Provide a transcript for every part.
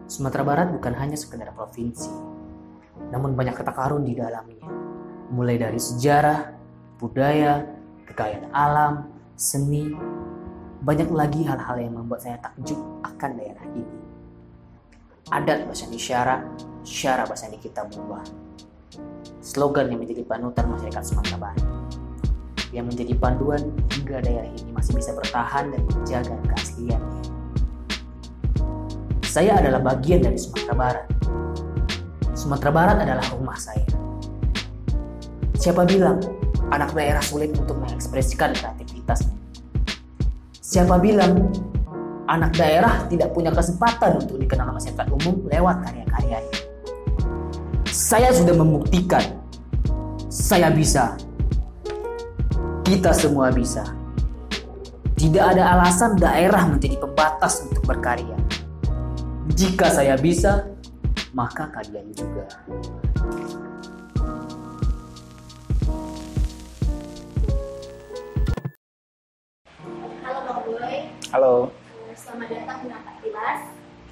Sumatera Barat bukan hanya sekedar provinsi, namun banyak kata karun di dalamnya. Mulai dari sejarah, budaya, kekayaan alam, seni, banyak lagi hal-hal yang membuat saya takjub akan daerah ini. Adat bahasa isyarat, syara bahasa kita berubah. Slogan yang menjadi panutan masyarakat Sumatera Barat, yang menjadi panduan hingga daerah ini masih bisa bertahan dan menjaga keasliannya. Saya adalah bagian dari Sumatera Barat. Sumatera Barat adalah rumah saya. Siapa bilang anak daerah sulit untuk mengekspresikan kreativitasnya? Siapa bilang anak daerah tidak punya kesempatan untuk dikenal masyarakat umum lewat karya-karyanya? Saya sudah membuktikan. Saya bisa. Kita semua bisa. Tidak ada alasan daerah menjadi pembatas untuk berkarya. Jika saya bisa, maka kalian juga. Halo Bang Boy. Halo. Selamat datang di Nampak Kilas.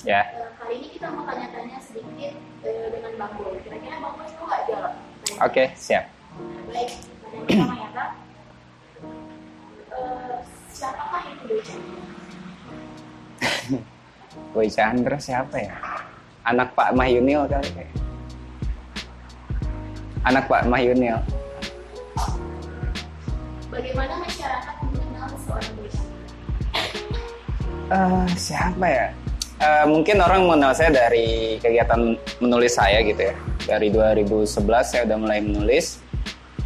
Ya. Kali ini kita mau tanya-tanya sedikit dengan Bang Boy. Kira-kira Bang Boy mau nggak jawab? Oke, siap. Baik, pertanyaan pertama ya Kak. Siapakah itu Boy Chandra? Boy Chandra siapa ya? Anak Pak Mahyunil kali ya? Anak Pak Mahyunil. Bagaimana masyarakat mengenal seorang Boy Chandra? Siapa ya? Mungkin orang mengenal saya dari kegiatan menulis saya gitu ya. Dari 2011 saya udah mulai menulis.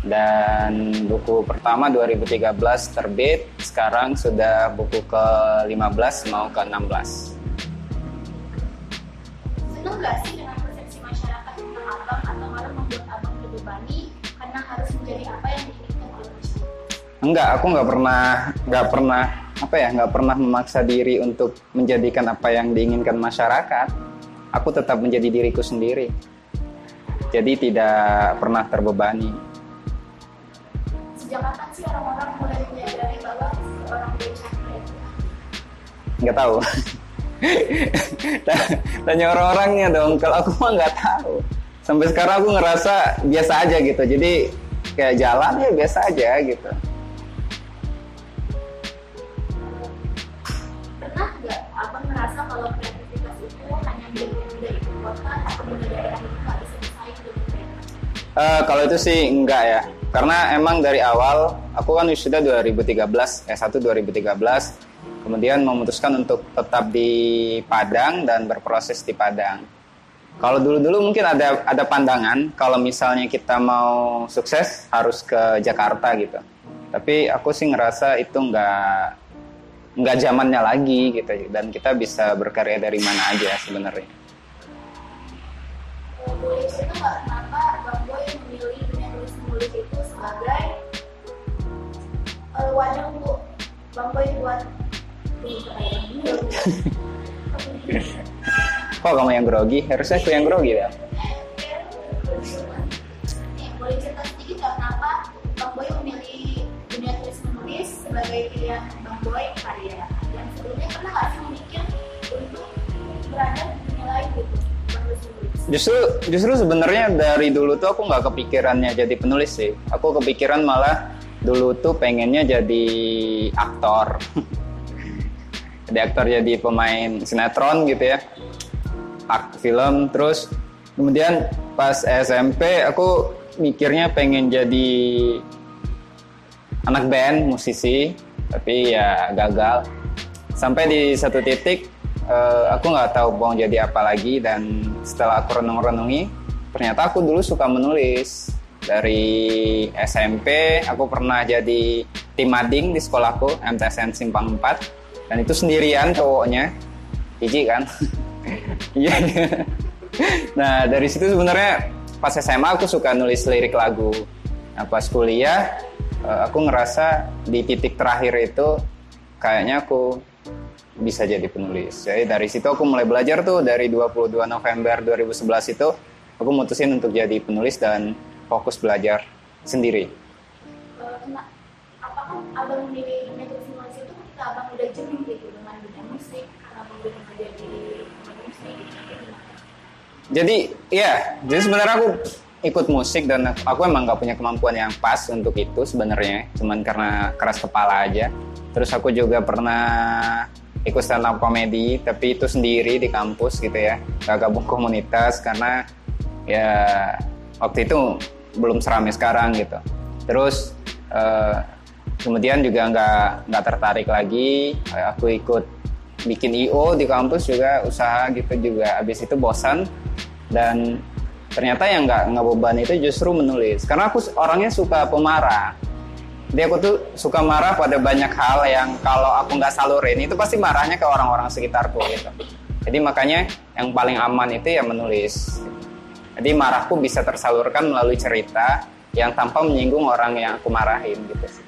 Dan buku pertama 2013 terbit. Sekarang sudah buku ke-15 mau ke-16. Senang nggak sih dengan persepsi masyarakat tentang Abang atau malah membuat Abang terbebani karena harus menjadi apa yang diinginkan oleh masyarakat? Enggak, aku nggak pernah memaksa diri untuk menjadikan apa yang diinginkan masyarakat. Aku tetap menjadi diriku sendiri. Jadi tidak pernah terbebani. Sejak kapan sih orang-orang mulai menyadari bahwa seorang Boy Chandra itu? Nggak tahu. Tanya orang-orangnya dong. Kalau aku mah nggak tahu. Sampai sekarang aku ngerasa biasa aja gitu. Jadi kayak jalan ya biasa aja gitu. Pernah nggak Abang merasa kalau kreativitas itu hanya milik ibu kota atau di daerah itu nggak bisa bersaing dengan daerah? Kalau itu sih enggak ya. Karena emang dari awal aku kan wisuda 2013, S1 2013. Kemudian memutuskan untuk tetap di Padang dan berproses di Padang. Kalau dulu-dulu mungkin ada pandangan kalau misalnya kita mau sukses harus ke Jakarta gitu. Tapi aku sih ngerasa itu nggak zamannya lagi gitu, dan kita bisa berkarya dari mana aja sebenarnya. Boleh cerita nggak kenapa Bang Boy memilih dunia tulis-menulis itu sebagai wadah untuk Bang Boy buat Kok kamu yang grogi? Harusnya aku yang grogi ya. Boleh cerita sedikit nggak kenapa Bang Boy memilih dunia tulis-menulis sebagai pilihan Bang Boy karya yang sebelumnya pernah nggak sih memikir untuk berada di dunia lain gitu, Bang tulis-menulis? Justru sebenarnya dari dulu tuh aku nggak kepikirannya jadi penulis sih. Aku kepikiran malah dulu tuh pengennya jadi aktor. Jadi aktor, jadi pemain sinetron gitu ya, film. Terus kemudian pas SMP aku mikirnya pengen jadi anak band, musisi, tapi ya gagal. Sampai di satu titik aku nggak tahu mau jadi apa lagi, dan setelah aku renung-renungi, ternyata aku dulu suka menulis. Dari SMP aku pernah jadi tim mading di sekolahku, MTSN Simpang 4. Dan itu sendirian cowoknya, jijik kan? Iya. Nah dari situ sebenarnya pas SMA aku suka nulis lirik lagu. Nah pas kuliah aku ngerasa di titik terakhir itu kayaknya aku bisa jadi penulis. Jadi dari situ aku mulai belajar tuh, dari 22 November 2011 itu aku mutusin untuk jadi penulis dan fokus belajar sendiri. Apakah Abang memilih dunia tulis-menulis itu ketika Abang udah jenuh gitu dengan dunia musik, karena Abang udah kerja di musik, jadi sebenarnya aku ikut musik dan aku emang nggak punya kemampuan yang pas untuk itu sebenarnya, cuman karena keras kepala aja. Terus aku juga pernah ikut stand up comedy, tapi itu sendiri di kampus gitu ya, nggak gabung komunitas karena ya waktu itu belum seramai sekarang gitu. Terus kemudian juga nggak tertarik lagi, aku ikut bikin IO di kampus juga, usaha gitu juga. Abis itu bosan dan ternyata yang nggak beban itu justru menulis, karena aku orangnya suka pemarah. Jadi aku tuh suka marah pada banyak hal yang kalau aku nggak salurin itu pasti marahnya ke orang-orang sekitarku gitu. Jadi makanya yang paling aman itu ya menulis. Jadi marahku bisa tersalurkan melalui cerita yang tanpa menyinggung orang yang aku marahin gitu sih.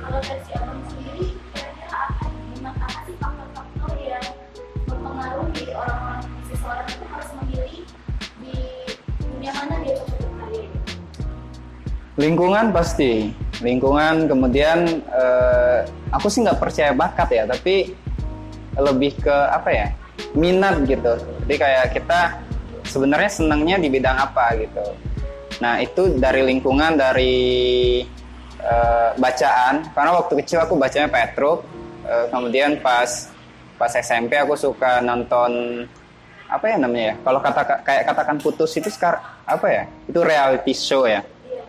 Kalau versi abang sendiri, kira-kira apa sih faktor-faktor yang mempengaruhi orang-orang seseorang itu harus memilih di dunia mana dia cocok berkarya? Lingkungan pasti, lingkungan, kemudian aku sih nggak percaya bakat ya, tapi lebih ke apa ya, minat gitu. Jadi kayak kita sebenarnya senangnya di bidang apa gitu. Nah itu dari lingkungan, dari bacaan, karena waktu kecil aku bacanya Petruk, kemudian pas SMP aku suka nonton apa ya namanya ya, kalau kayak katakan putus itu sekarang apa ya, itu reality show ya.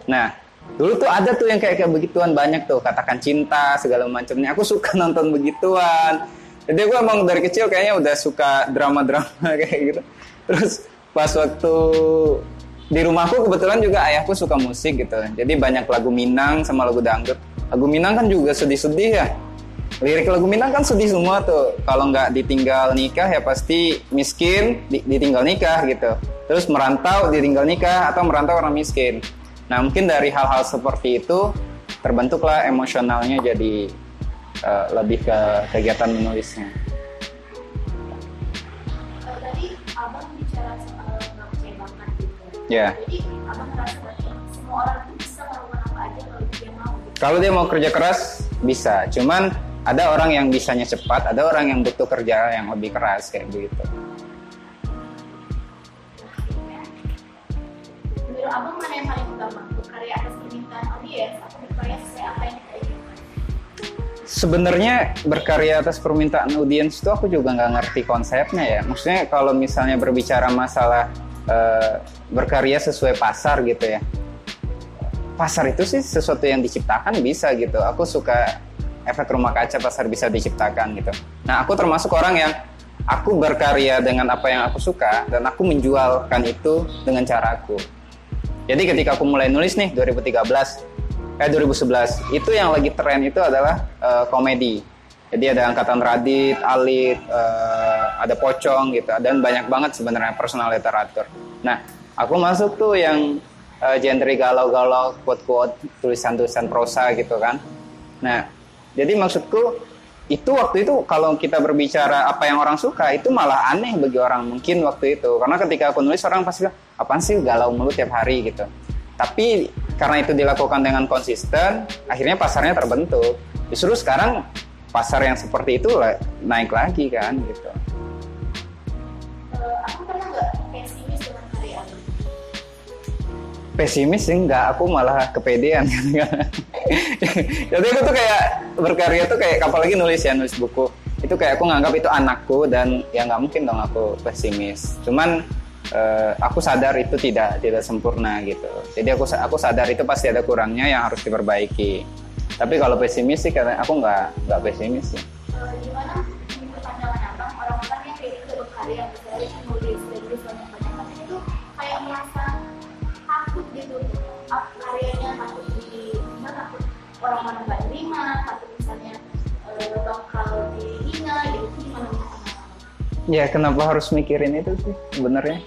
Nah dulu tuh ada tuh yang kayak begituan banyak tuh, katakan cinta segala macamnya, aku suka nonton begituan. Jadi aku emang dari kecil kayaknya udah suka drama-drama kayak gitu. Terus pas waktu di rumahku kebetulan juga ayahku suka musik gitu, jadi banyak lagu Minang sama lagu dangdut. Lagu Minang kan juga sedih-sedih ya, lirik lagu Minang kan sedih semua tuh. Kalau nggak ditinggal nikah ya pasti miskin, ditinggal nikah gitu. Terus merantau ditinggal nikah, atau merantau orang miskin. Nah mungkin dari hal-hal seperti itu terbentuklah emosionalnya jadi lebih ke kegiatan menulisnya. Tadi abang bicara soal nggak percaya bakat gitu. Ya. Jadi abang merasa bahwa semua orang itu bisa melakukan apa aja kalau dia mau. Gitu. Kalau dia mau kerja keras bisa, cuman ada orang yang bisanya cepat, ada orang yang butuh kerja yang lebih keras kayak begitu. Menurut abang mana yang paling utama? Berkarya atas permintaan audiens atau berkarya sesuai apa yang kita inginkan? Sebenarnya berkarya atas permintaan audiens itu aku juga nggak ngerti konsepnya ya. Maksudnya kalau misalnya berbicara masalah berkarya sesuai pasar gitu ya. Pasar itu sih sesuatu yang diciptakan bisa gitu. Aku suka efek rumah kaca, pasar bisa diciptakan gitu. Nah aku termasuk orang yang aku berkarya dengan apa yang aku suka dan aku menjualkan itu dengan cara aku. Jadi ketika aku mulai nulis nih 2011 itu yang lagi tren itu adalah komedi. Jadi ada Angkatan Radit, Alit, ada Pocong gitu, dan banyak banget sebenarnya personal literatur. Nah, aku masuk tuh yang genre galau-galau, quote-quote, tulisan-tulisan prosa gitu kan. Nah, jadi maksudku itu waktu itu kalau kita berbicara apa yang orang suka itu malah aneh bagi orang mungkin waktu itu. Karena ketika aku nulis orang pasti bilang, apaan sih galau mulu tiap hari gitu. Tapi karena itu dilakukan dengan konsisten, akhirnya pasarnya terbentuk. Justru sekarang pasar yang seperti itu naik lagi kan gitu. Aku pernah nggak pesimis dengan karya abang? Pesimis sih enggak, aku malah kepedean. Jadi aku tuh kayak berkarya tuh kayak apalagi nulis buku. Itu kayak aku nganggap itu anakku dan ya nggak mungkin dong aku pesimis. Cuman aku sadar itu tidak sempurna gitu. Jadi aku sadar itu pasti ada kurangnya yang harus diperbaiki. Tapi kalau pesimis sih karena aku nggak pesimis sih. Gimana menurut pandangan abang orang-orang yang kayak gitu berkarya misalnya nulis banyak tapi itu kayak merasa takut gitu, karyanya takut takut orang-orang nggak terima, takut misalnya bakal dihina gitu. Gimana menurut abang? Ya kenapa harus mikirin itu sih sebenarnya?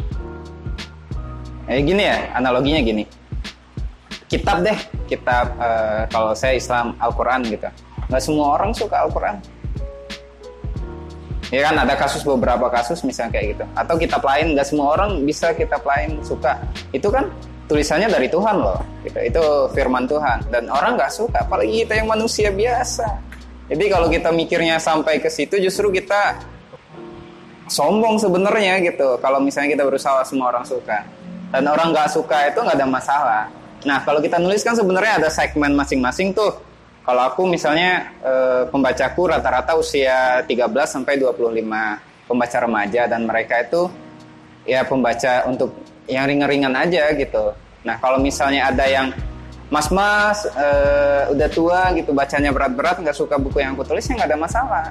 Gini ya, analoginya gini. Kitab kalau saya Islam Al-Quran gitu. Nggak semua orang suka Al-Quran. Ya kan ada beberapa kasus misalnya kayak gitu. Atau kitab lain nggak semua orang bisa kitab lain suka. Itu kan tulisannya dari Tuhan loh. Gitu. Itu firman Tuhan dan orang nggak suka. Apalagi kita yang manusia biasa. Jadi kalau kita mikirnya sampai ke situ justru kita sombong sebenarnya gitu. Kalau misalnya kita berusaha semua orang suka dan orang nggak suka itu nggak ada masalah. Nah kalau kita nulis kan sebenarnya ada segmen masing-masing tuh. Kalau aku misalnya pembacaku rata-rata usia 13 sampai 25 pembaca remaja dan mereka itu ya pembaca untuk yang ringan-ringan aja gitu. Nah kalau misalnya ada yang mas-mas udah tua gitu bacanya berat-berat nggak suka buku yang aku tulis ya nggak ada masalah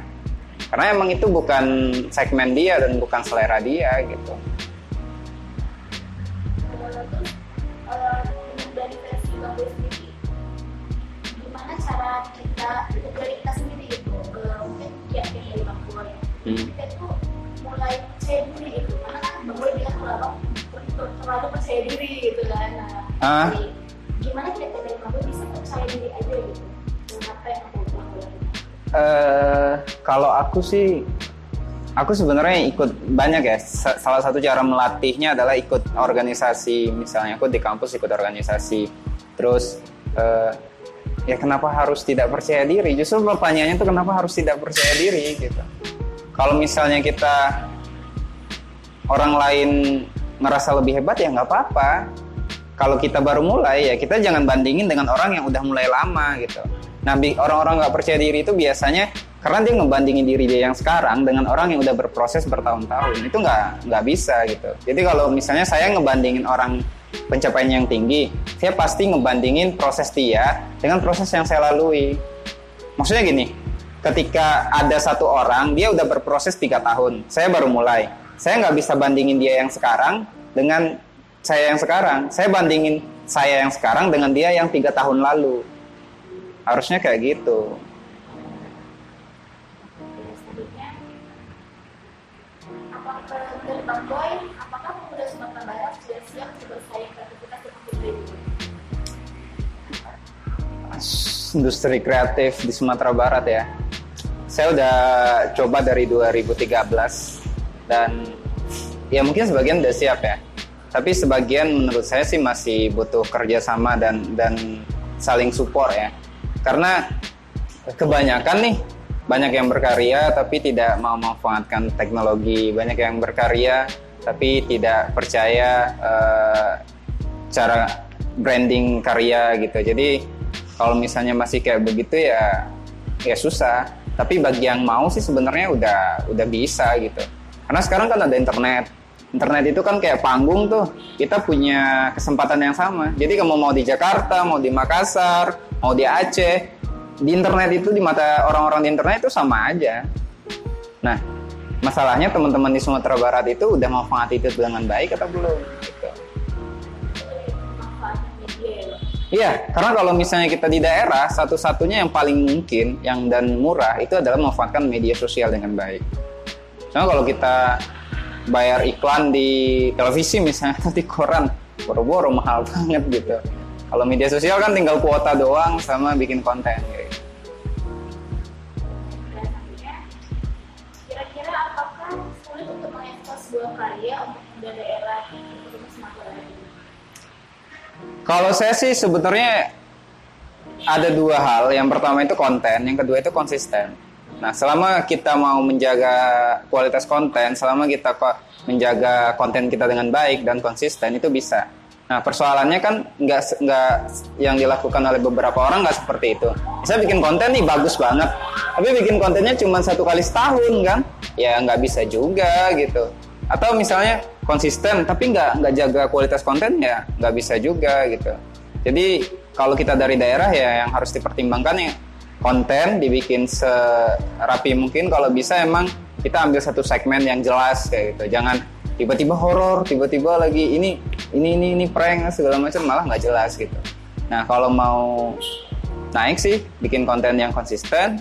karena emang itu bukan segmen dia dan bukan selera dia gitu. Dari versi Bang Boy sendiri gimana cara kita dari kita sendiri gitu mungkin kiat-kiat dari Bang Boy kita tuh mulai percaya diri gitu karena kan Bang Boy bilang kalau terlalu percaya diri gitu kan. Jadi, gimana kita dari Bang Boy bisa percaya diri aja gitu dengan apa yang aku lakukan? Kalau aku sih, aku sebenarnya ikut banyak ya. Salah satu cara melatihnya adalah ikut organisasi. Misalnya aku di kampus ikut organisasi. Terus ya kenapa harus tidak percaya diri? Justru pertanyaannya tuh kenapa harus tidak percaya diri gitu. Kalau misalnya kita orang lain ngerasa lebih hebat ya nggak apa-apa. Kalau kita baru mulai ya kita jangan bandingin dengan orang yang udah mulai lama gitu. Nah orang-orang nggak percaya diri itu biasanya karena dia ngebandingin diri dia yang sekarang dengan orang yang udah berproses bertahun-tahun itu nggak bisa gitu. Jadi kalau misalnya saya ngebandingin orang pencapaian yang tinggi, saya pasti ngebandingin proses dia dengan proses yang saya lalui. Maksudnya gini, ketika ada satu orang dia udah berproses 3 tahun, saya baru mulai, saya nggak bisa bandingin dia yang sekarang dengan saya yang sekarang. Saya bandingin saya yang sekarang dengan dia yang 3 tahun lalu. Harusnya kayak gitu. Apakah dari Bang Boy, apakah pemuda Sumatera Barat sudah siap bersaing kreativitas seperti itu? Industri kreatif di Sumatera Barat ya. Saya udah coba dari 2013 dan ya mungkin sebagian udah siap ya. Tapi sebagian menurut saya sih masih butuh kerjasama dan saling support ya. Karena kebanyakan nih, banyak yang berkarya tapi tidak mau memanfaatkan teknologi, banyak yang berkarya tapi tidak percaya cara branding karya gitu. Jadi kalau misalnya masih kayak begitu ya susah. Tapi bagi yang mau sih sebenarnya udah bisa gitu. Karena sekarang kan ada internet. Internet itu kan kayak panggung tuh. Kita punya kesempatan yang sama. Jadi kamu mau di Jakarta, mau di Makassar, mau di Aceh, di internet itu di mata orang-orang di internet itu sama aja. Nah, masalahnya teman-teman di Sumatera Barat itu udah manfaat itu dengan baik atau belum? Gitu. Iya, karena kalau misalnya kita di daerah, satu-satunya yang paling mungkin dan murah itu adalah memanfaatkan media sosial dengan baik. Soalnya kalau kita bayar iklan di televisi misalnya atau di koran, boro-boro mahal banget gitu. Kalau media sosial kan tinggal kuota doang sama bikin konten gitu. Kira-kira apakah sulit untuk mengekspos sebuah karya untuk daerah untuk Sumatera Barat? Kalau saya sih sebenarnya ada 2 hal. Yang pertama itu konten, yang kedua itu konsisten. Nah, selama kita mau menjaga kualitas konten, selama kita menjaga konten kita dengan baik dan konsisten, itu bisa. Nah, persoalannya kan nggak yang dilakukan oleh beberapa orang nggak seperti itu. Saya bikin konten nih bagus banget, tapi bikin kontennya cuma 1 kali setahun kan? Ya nggak bisa juga gitu. Atau misalnya konsisten tapi nggak jaga kualitas konten ya nggak bisa juga gitu. Jadi kalau kita dari daerah ya yang harus dipertimbangkan ya konten dibikin serapi mungkin. Kalau bisa emang kita ambil satu segmen yang jelas kayak gitu. Jangan tiba-tiba horor, tiba-tiba lagi ini prank segala macam, malah nggak jelas gitu. Nah kalau mau naik sih bikin konten yang konsisten,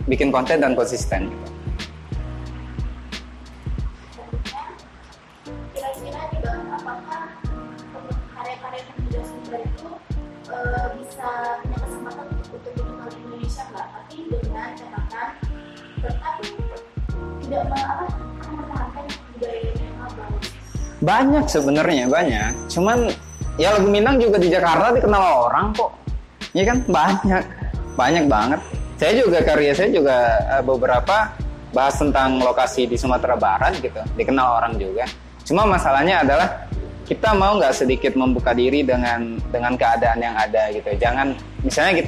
bikin konten dan konsisten gitu. Kira-kira di bawah apakah karya-karya pemuda Sumber itu bisa punya kesempatan untuk dikenal di Indonesia nggak? Tapi dengan catatan tetap tidak mempertahankan budaya yang bagus. Banyak sebenarnya banyak. Cuman ya lagu Minang juga di Jakarta dikenal orang kok. Iya kan banyak. banyak banget. Karya saya juga beberapa bahas tentang lokasi di Sumatera Barat gitu, dikenal orang juga. Cuma masalahnya adalah kita mau nggak sedikit membuka diri dengan keadaan yang ada gitu. Jangan, misalnya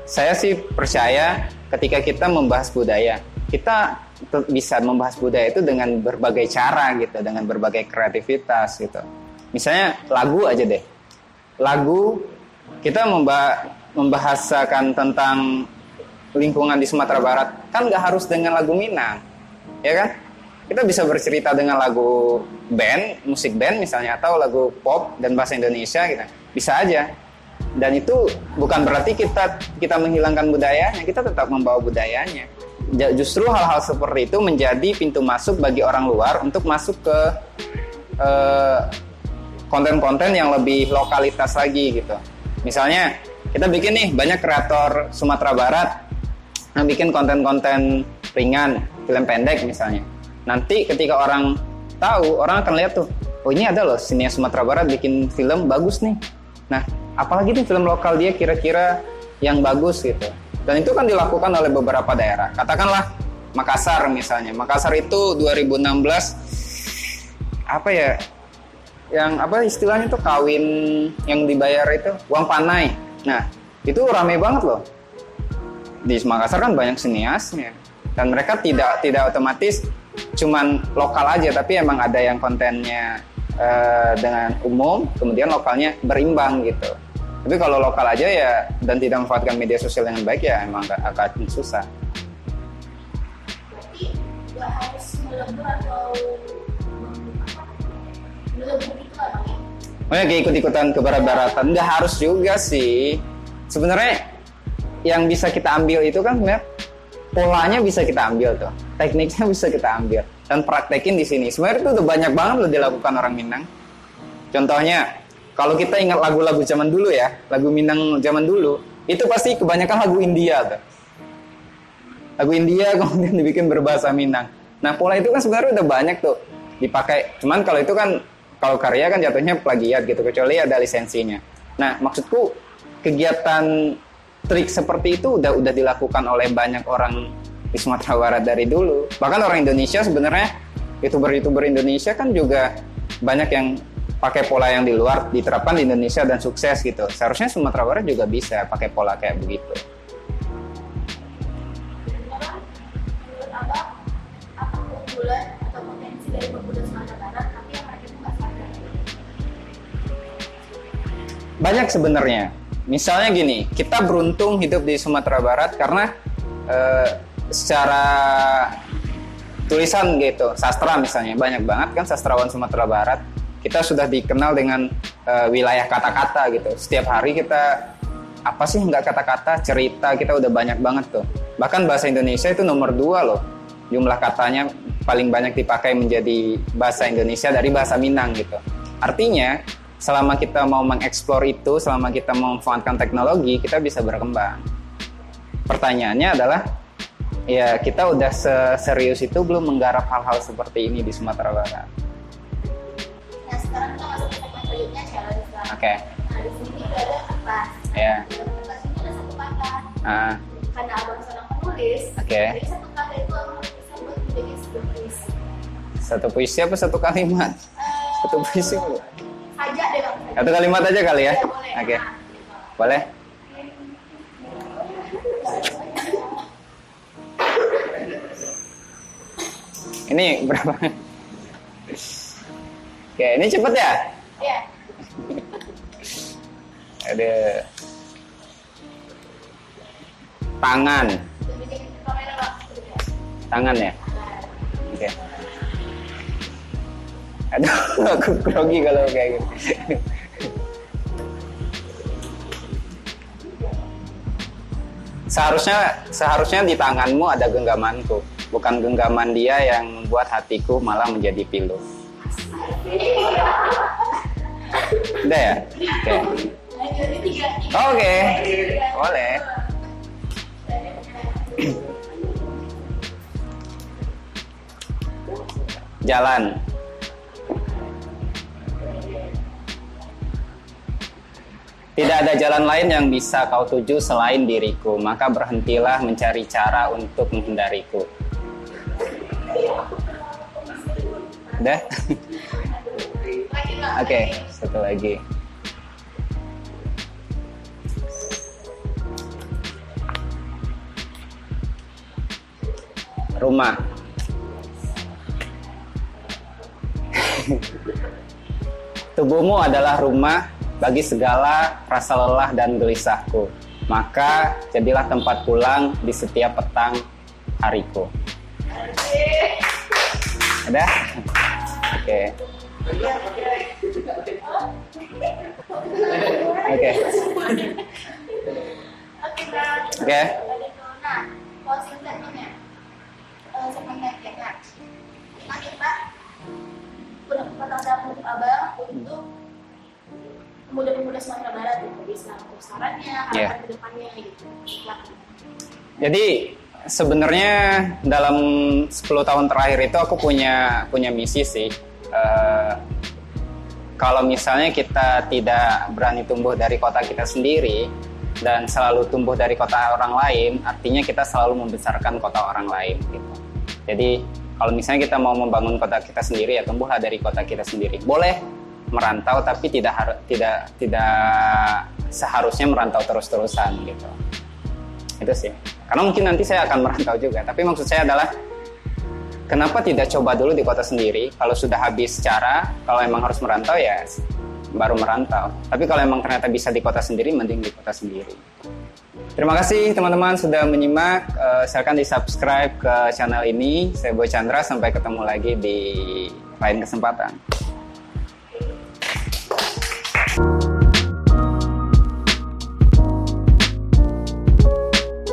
saya sih percaya ketika kita membahas budaya, kita bisa membahas budaya itu dengan berbagai cara gitu, dengan berbagai kreativitas gitu. Misalnya lagu aja deh, lagu kita membahasakan tentang lingkungan di Sumatera Barat kan nggak harus dengan lagu Minang, ya kan? Kita bisa bercerita dengan lagu band, musik band misalnya, atau lagu pop dan bahasa Indonesia gitu, bisa aja. Dan itu bukan berarti kita menghilangkan budayanya, kita tetap membawa budayanya. Justru hal-hal seperti itu menjadi pintu masuk bagi orang luar untuk masuk ke konten-konten yang lebih lokalitas lagi gitu. Misalnya kita bikin nih banyak kreator Sumatera Barat yang bikin konten-konten ringan, film pendek misalnya. Nanti ketika orang tahu, orang akan lihat tuh, oh ini ada loh sinias Sumatera Barat bikin film bagus nih. Nah, apalagi nih film lokal dia kira-kira yang bagus gitu. Dan itu kan dilakukan oleh beberapa daerah. Katakanlah Makassar misalnya. Makassar itu 2016 apa ya? Yang apa istilahnya tuh kawin yang dibayar itu uang panai. Nah, itu rame banget loh. Di Makassar kan banyak siniasnya, dan mereka tidak otomatis cuman lokal aja, tapi emang ada yang kontennya dengan umum, kemudian lokalnya berimbang gitu. Tapi kalau lokal aja ya dan tidak memanfaatkan media sosial dengan baik ya emang akan susah. Berarti nggak harus melebur atau melebur gitu lah bang ya? Makanya kayak ikut-ikutan ke barat-baratan nggak harus juga sih. Sebenarnya yang bisa kita ambil itu kan sebenarnya polanya bisa kita ambil tuh, tekniknya bisa kita ambil dan praktekin di sini. Sebenarnya itu udah banyak banget loh dilakukan orang Minang. Contohnya, kalau kita ingat lagu-lagu zaman dulu ya, lagu Minang zaman dulu, itu pasti kebanyakan lagu India tuh. Lagu India kemudian dibikin berbahasa Minang. Nah, pola itu kan sebenarnya udah banyak tuh dipakai. Cuman kalau itu kan, kalau karya kan jatuhnya plagiat gitu, kecuali ada lisensinya. Nah, maksudku kegiatan trik seperti itu udah dilakukan oleh banyak orang di Sumatera Barat dari dulu. Bahkan orang Indonesia sebenarnya, YouTuber Indonesia kan juga banyak yang pakai pola yang di luar diterapkan di Indonesia dan sukses gitu. Seharusnya Sumatera Barat juga bisa pakai pola kayak begitu. Menurut Abang, apa keunggulan atau potensi dari pemuda Sumatera Barat tapi yang mereka itu nggak sadar? Banyak sebenarnya. Misalnya gini, kita beruntung hidup di Sumatera Barat karena secara tulisan gitu, sastra misalnya, banyak banget kan sastrawan Sumatera Barat. Kita sudah dikenal dengan wilayah kata-kata gitu. Setiap hari kita, apa sih nggak kata-kata, cerita kita udah banyak banget tuh. Bahkan bahasa Indonesia itu nomor 2 loh. Jumlah katanya paling banyak dipakai menjadi bahasa Indonesia dari bahasa Minang gitu. Artinya, selama kita mau mengeksplor itu, selama kita mau memanfaatkan teknologi, kita bisa berkembang. Pertanyaannya adalah, ya kita udah serius itu belum menggarap hal-hal seperti ini di Sumatera Barat. Nah sekarang kita masuk ke segmen selanjutnya challenge lah. Oke. Nah di sini udah ada kertas. Ya. Di dalam kertas ini ada satu kata. Ah, Karena abang seorang penulis, Oke. jadi satu kata itu abang bisa buat menjadi sebuah puisi. satu puisi apa satu kalimat? Satu puisi dulu. Saja deh bang. Satu kalimat aja kali ya? Ya, boleh. Oke. Nah, Boleh? Ini berapa? Oke, ini cepet ya? Iya. Ada tangan. Bikin kamera bang. Tangan ya? Oke. Aduh, aku grogi kalau kayak gitu. Seharusnya di tanganmu ada genggamanku, bukan genggaman dia yang membuat hatiku malah menjadi pilu. Udah ya? Oke. Nah, jadi tiga. Oke. Boleh. Jalan. Tidak ada jalan lain yang bisa kau tuju selain diriku, maka berhentilah mencari cara untuk menghindariku. Udah? Oke, satu lagi. Rumah. Tubuhmu adalah rumah bagi segala rasa lelah dan gelisahku. Maka jadilah tempat pulang di setiap petang hariku. Ada? Oke. Oke. Oke. Nah, closing statement-nya. Sebenarnya, nah kita berkata untuk abang untuk pemuda-pemuda Sumatera Barat gitu, bisa sarannya, harapan kedepannya gitu. Jadi sebenarnya dalam 10 tahun terakhir itu aku punya misi sih. Kalau misalnya kita tidak berani tumbuh dari kota kita sendiri dan selalu tumbuh dari kota orang lain, artinya kita selalu membesarkan kota orang lain gitu. Jadi kalau misalnya kita mau membangun kota kita sendiri, ya tumbuhlah dari kota kita sendiri. Boleh merantau, tapi tidak seharusnya merantau terus-terusan gitu. Itu sih. Karena mungkin nanti saya akan merantau juga. Tapi maksud saya adalah, kenapa tidak coba dulu di kota sendiri? Kalau sudah habis cara, kalau emang harus merantau ya baru merantau. Tapi kalau emang ternyata bisa di kota sendiri, mending di kota sendiri. Terima kasih teman-teman sudah menyimak. Silakan di-subscribe ke channel ini. Saya Boy Chandra, sampai ketemu lagi di lain kesempatan.